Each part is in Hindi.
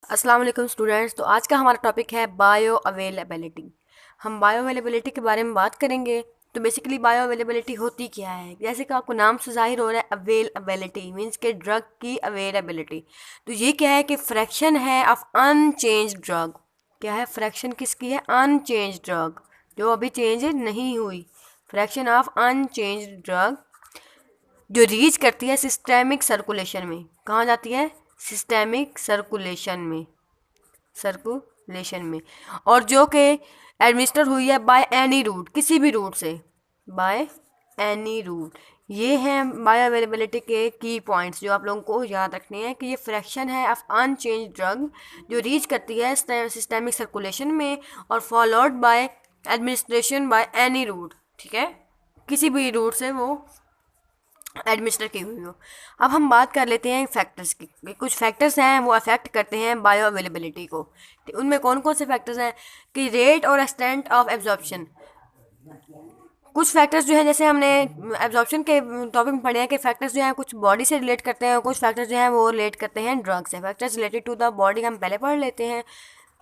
अस्सलाम वालेकुम स्टूडेंट्स। तो आज का हमारा टॉपिक है बायो अवेलेबिलिटी। हम बायो अवेलेबिलिटी के बारे में बात करेंगे। तो बेसिकली बायो अवेलेबिलिटी होती क्या है, जैसे कि आपको नाम से जाहिर हो रहा है, अवेलेबिलिटी मींस के ड्रग की अवेलेबिलिटी। तो ये क्या है कि फ्रैक्शन है ऑफ अनचेंज ड्रग। क्या है फ्रैक्शन, किसकी है? अनचेंज ड्रग, जो अभी चेंज नहीं हुई। फ्रैक्शन ऑफ अनचेंज ड्रग जो रीच करती है सिस्टेमिक सर्कुलेशन में। कहाँ जाती है? सिस्टेमिक सर्कुलेशन में और जो कि एडमिनिस्टर हुई है बाय एनी रूट, किसी भी रूट से, बाय एनी रूट। ये हैं बायो अवेलेबिलिटी के की पॉइंट्स जो आप लोगों को याद रखने हैं कि ये फ्रैक्शन है ऑफ अनचेंज ड्रग जो रीच करती है सिस्टेमिक सर्कुलेशन में और followed by administration by any route. ठीक है, किसी भी रूट से वो एडमिनिस्टर की हुई हो। अब हम बात कर लेते हैं फैक्टर्स की। कुछ फैक्टर्स हैं वो अफेक्ट करते हैं बायो अवेलेबिलिटी को। उनमें कौन कौन से फैक्टर्स हैं कि रेट और एक्सटेंट ऑफ एब्जॉर्प्शन। कुछ फैक्टर्स जो है, जैसे हमने एब्जॉर्प्शन के टॉपिक में पढ़े हैं कि फैक्टर्स जो हैं कुछ बॉडी से रिलेट करते हैं और कुछ फैक्टर्स जो हैं वो रिलेट करते हैं ड्रग से। Factors related to the body हम पहले पढ़ लेते हैं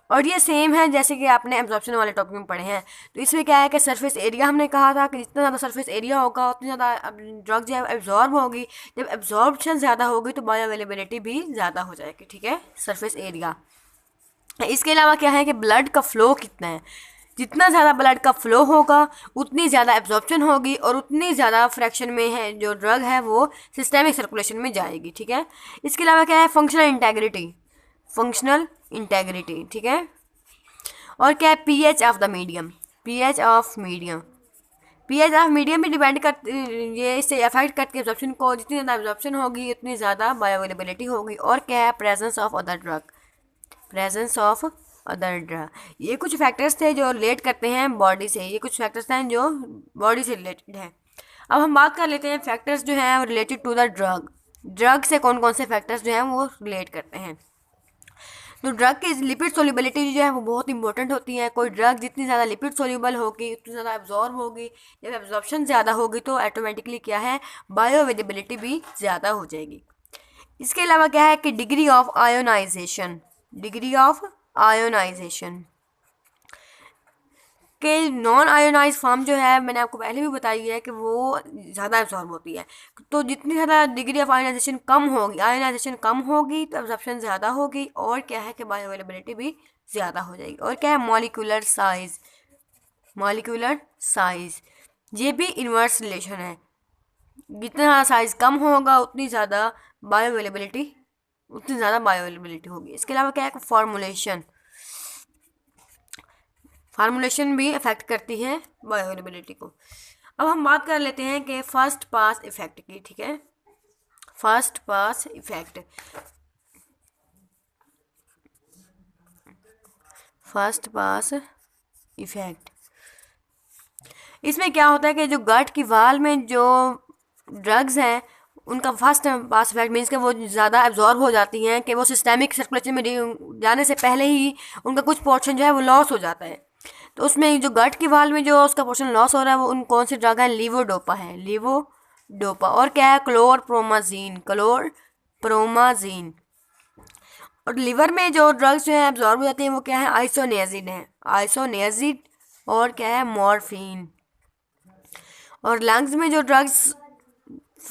और ये सेम है जैसे कि आपने एब्जॉर्प्शन वाले टॉपिक में पढ़े हैं। तो इसमें क्या है कि सरफेस एरिया, हमने कहा था कि जितना ज़्यादा सरफेस एरिया होगा उतनी ज़्यादा ड्रग जो है एब्जॉर्ब होगी। जब एब्जॉर्प्शन ज़्यादा होगी तो बायो अवेलेबिलिटी भी ज़्यादा हो जाएगी। ठीक है, सरफेस एरिया। इसके अलावा क्या है कि ब्लड का फ्लो कितना है। जितना ज़्यादा ब्लड का फ्लो होगा उतनी ज़्यादा एब्जॉर्प्शन होगी और उतनी ज़्यादा फ्रैक्शन में है जो ड्रग है वो सिस्टेमिक सर्कुलेशन में जाएगी। ठीक है, इसके अलावा क्या है? Functional integrity. ठीक है, और क्या है? PH of the medium. PH of medium pH of medium भी डिपेंड कर, ये इससे अफेक्ट करती है एब्जॉर्प्शन को। जितनी ज़्यादा एब्जॉर्प्शन होगी उतनी ज़्यादा बायोअवेलेबिलिटी होगी। और क्या है? Presence of other drug. ये कुछ फैक्टर्स थे जो रिलेट करते हैं बॉडी से। ये कुछ फैक्टर्स हैं जो बॉडी से रिलेटेड हैं। अब हम बात कर लेते हैं फैक्टर्स जो हैं related to the drug. Drug से कौन कौन से फैक्टर्स जो हैं वो रिलेट करते हैं। तो ड्रग की लिपिड सोल्यूबिलिटी जो है वो बहुत इंपॉर्टेंट होती है। कोई ड्रग जितनी ज़्यादा लिपिड सोल्यूबल होगी उतनी ज़्यादा एब्जॉर्ब होगी। जब एब्जॉर्प्शन ज़्यादा होगी तो ऑटोमेटिकली क्या है? बायो अवेलेबिलिटी भी ज़्यादा हो जाएगी। इसके अलावा क्या है कि डिग्री ऑफ आयोनाइजेशन के नॉन आयोनाइज फॉर्म जो है, मैंने आपको पहले भी बताई है कि वो ज़्यादा एब्जॉर्ब होती है। तो जितनी ज़्यादा डिग्री ऑफ आयोनाइजेशन कम होगी तो एब्जॉर्प्शन ज़्यादा होगी और क्या है कि बायो अवेलेबिलिटी भी ज़्यादा हो जाएगी। और क्या है? मॉलिक्यूलर साइज ये भी इन्वर्स रिलेशन है। जितना साइज कम होगा उतनी ज़्यादा बायो अवेलेबिलिटी होगी। इसके अलावा क्या है? फार्मूलेशन भी अफेक्ट करती है बायो अवेलेबिलिटी को। अब हम बात कर लेते हैं कि फर्स्ट पास इफेक्ट की। ठीक है, फर्स्ट पास इफेक्ट इसमें क्या होता है कि जो गट की वाल में जो ड्रग्स हैं उनका फर्स्ट पास इफेक्ट मीन्स कि वो ज़्यादा एब्जॉर्ब हो जाती हैं कि वो सिस्टेमिक सर्कुलेशन में जाने से पहले ही उनका कुछ पोर्शन जो है वो लॉस हो जाता है। तो उसमें जो गट की वाल में जो उसका पोर्शन लॉस हो रहा है वो उन कौन सी ड्रग है? लीवोडोपा। और क्या है? क्लोरप्रोमाजीन। और लिवर में जो ड्रग्स जो है एब्जॉर्ब हो जाती हैं वो क्या है? आइसोनियाजिड और क्या है? मॉर्फिन। और लंग्स में जो ड्रग्स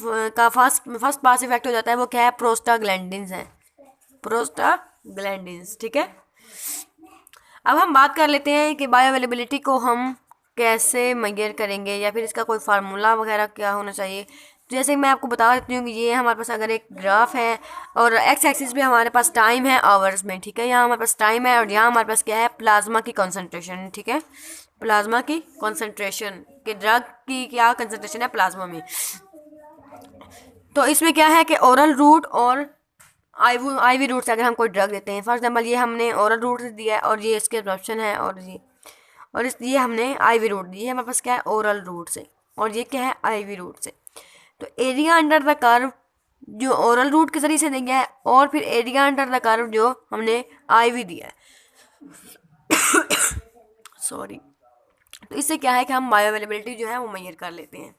का फर्स्ट पास इफेक्ट हो जाता है वो क्या है? प्रोस्टाग्लैंडिन्स। ठीक है, अब हम बात कर लेते हैं कि बायो अवेलेबिलिटी को हम कैसे मेजर करेंगे या फिर इसका कोई फार्मूला वगैरह क्या होना चाहिए। तो जैसे मैं आपको बता देती हूँ कि ये हमारे पास अगर एक ग्राफ है और एक्स एक्सिस पे हमारे पास टाइम है आवर्स में। ठीक है, यहाँ हमारे पास टाइम है और यहाँ हमारे पास क्या है? प्लाज्मा की कॉन्सेंट्रेशन। ठीक है, प्लाज्मा की कॉन्सेंट्रेशन कि ड्रग की क्या कंसंट्रेशन है प्लाज्मा में। तो इसमें क्या है कि ओरल रूट और आईवी रूट से अगर हम कोई ड्रग देते हैं, फॉर एग्जांपल ये हमने ओरल रूट से दिया है और ये इसके एब्जॉर्प्शन है और ये हमने आईवी रूट दी है हमारे पास क्या है? ओरल रूट से। और ये क्या है? आईवी रूट से। तो एरिया अंडर द कर्व जो ओरल रूट के जरिए से दिया है और फिर एरिया अंडर द कर्व जो हमने आईवी दिया है सॉरी। तो इससे क्या है कि हम बायो अवेलेबिलिटी जो है वो मेजर कर लेते हैं।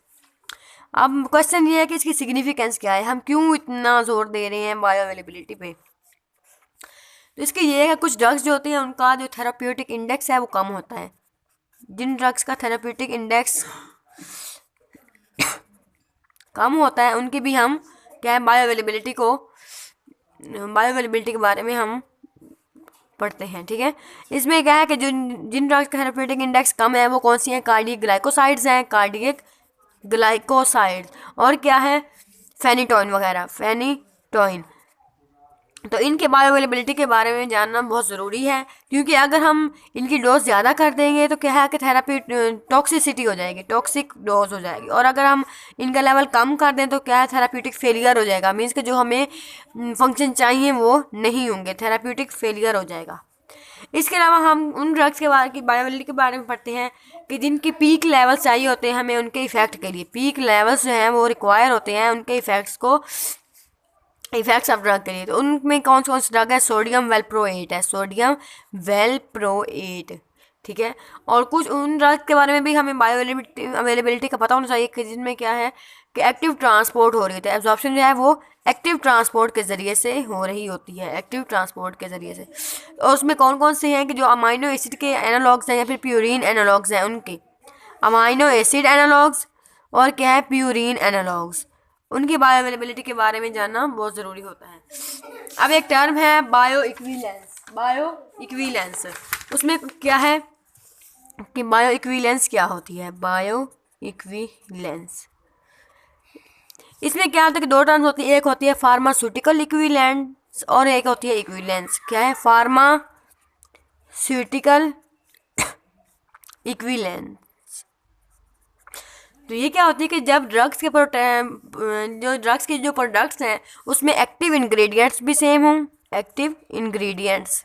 अब क्वेश्चन ये है कि इसकी सिग्निफिकेंस क्या है, हम क्यों इतना जोर दे रहे हैं बायो अवेलेबिलिटी पे। तो इसके ये है कि कुछ ड्रग्स जो होते हैं उनका जो थेराप्यूटिक इंडेक्स है वो कम होता है। जिन ड्रग्स का थेराप्यूटिक इंडेक्स कम होता है उनकी भी हम क्या है बायोअवेलेबिलिटी के बारे में हम पढ़ते हैं। ठीक है, इसमें क्या है कि जो जिन ड्रग्स का थेराप्यूटिक इंडेक्स कम है वो कौन सी हैं, कार्डियक ग्लाइकोसाइड्स हैं, कार्डियक ग्लाइकोसाइड्स, और क्या है फेनिटोइन वगैरह, फेनिटोइन। तो इनके बायोअवेलेबिलिटी के बारे में जानना बहुत ज़रूरी है, क्योंकि अगर हम इनकी डोज ज़्यादा कर देंगे तो क्या है कि थेरापी टॉक्सिसिटी हो जाएगी, टॉक्सिक डोज हो जाएगी, और अगर हम इनका लेवल कम कर दें तो क्या है थेराप्यूटिक फेलियर हो जाएगा, मीन्स कि जो हमें फंक्शन चाहिए वो नहीं होंगे, थेराप्यूटिक फेलियर हो जाएगा। इसके अलावा हम उन ड्रग्स के बारे की बायोअवेलेबिलिटी के बारे में पढ़ते हैं कि जिनकी पीक लेवल चाहिए होते हैं हमें उनके इफेक्ट के लिए, पीक लेवल्स जो हैं वो रिक्वायर होते हैं उनके इफेक्ट्स ऑफ ड्रग के लिए। तो उनमें कौन से ड्रग है, सोडियम वेलप्रोएट है, सोडियम वेलप्रोएट। ठीक है, और कुछ उन ड्रग के बारे में भी हमें अवेलेबिलिटी का पता होना चाहिए कि जिनमें क्या है कि एक्टिव ट्रांसपोर्ट हो रही होती है, एब्जॉर्प्शन जो है वो एक्टिव ट्रांसपोर्ट के ज़रिए से हो रही होती है, एक्टिव ट्रांसपोर्ट के ज़रिए से। और उसमें कौन कौन से हैं कि जो अमाइनो एसिड के एनालॉग्स हैं या फिर प्यूरिन एनालॉग्स हैं, उनके अमाइनो एसिड एनालॉग्स और क्या है प्यूरिन एनालॉग्स, उनकी बायोअवेलेबिलिटी के बारे में जानना बहुत ज़रूरी होता है। अब एक टर्म है बायो इक्विलेंस, उसमें क्या है कि बायो इक्विलेंस क्या होती है, बायो इक्विलेंस। इसमें क्या होता है कि दो टर्म्स होती है, एक होती है फार्मास्यूटिकल इक्विलेंस और एक होती है इक्विलेंस। क्या है फार्मास्यूटिकल इक्विलेंस, तो ये क्या होती है कि जब ड्रग्स के जो प्रोडक्ट्स हैं उसमें एक्टिव इंग्रेडिएंट्स भी सेम हों, एक्टिव इंग्रेडिएंट्स,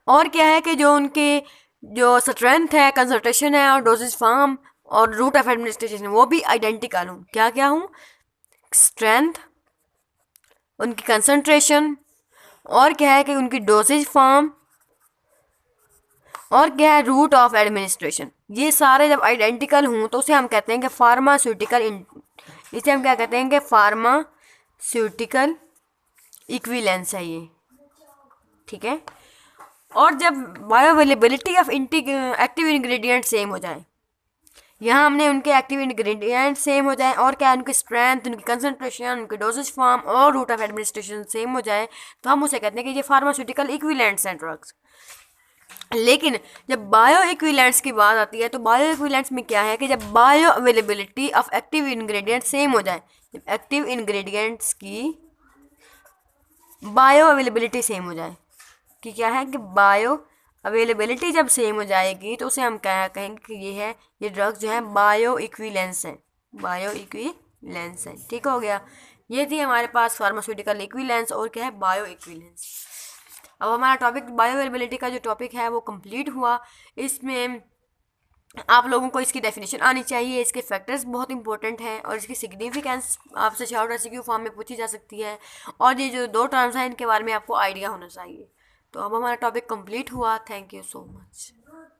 और क्या है कि जो उनके जो स्ट्रेंथ है, कंसंट्रेशन है और डोजेज फॉर्म और रूट ऑफ एडमिनिस्ट्रेशन वो भी आइडेंटिकल हूँ। क्या क्या हूँ, स्ट्रेंथ, उनकी कंसंट्रेशन, और क्या है कि उनकी डोजेज फॉर्म, और क्या है रूट ऑफ एडमिनिस्ट्रेशन, ये सारे जब आइडेंटिकल हों तो उसे हम कहते हैं कि फार्मास्यूटिकल, इसे हम क्या कहते हैं कि फार्मास्यूटिकल इक्विलेंस है ये। ठीक है, और जब bioavailability of active ingredient same हो जाए, यहाँ हमने उनके एक्टिव इंग्रेडिएंट सेम हो जाए और क्या उनकी स्ट्रेंथ, उनकी कंसंट्रेशन, उनके डोजेज फॉर्म और रूट ऑफ एडमिनिस्ट्रेशन सेम हो जाए तो हम उसे कहते हैं कि ये फार्मास्यूटिकल इक्विलेंट्स हैं ड्रग्स। लेकिन जब बायो इक्विलेंट्स की बात आती है तो बायो इक्विलेंट्स में क्या है कि जब bio availability of active ingredient same हो जाए, जब एक्टिव इंग्रेडिएंट्स की बायो अवेलेबिलिटी सेम हो जाए, कि क्या है कि बायो अवेलेबिलिटी जब सेम हो जाएगी तो उसे हम क्या कहेंगे कि ये ड्रग्स जो है बायो इक्विलेंस है, बायो इक्विलेंस है। ठीक हो गया, ये थी हमारे पास फार्मास्यूटिकल इक्विलेंस और क्या है बायो इक्विलेंस। अब हमारा टॉपिक बायोअवेलेबिलिटी का जो टॉपिक है वो कंप्लीट हुआ। इसमें आप लोगों को इसकी डेफिनेशन आनी चाहिए, इसके फैक्टर्स बहुत इंपॉर्टेंट हैं और इसकी सिग्निफिकेंस आपसे शॉर्ट रेसिक्यू फॉर्म में पूछी जा सकती है, और ये जो दो टर्म्स हैं इनके बारे में आपको आइडिया होना चाहिए। तो अब हमारा टॉपिक कंप्लीट हुआ। Thank you so much.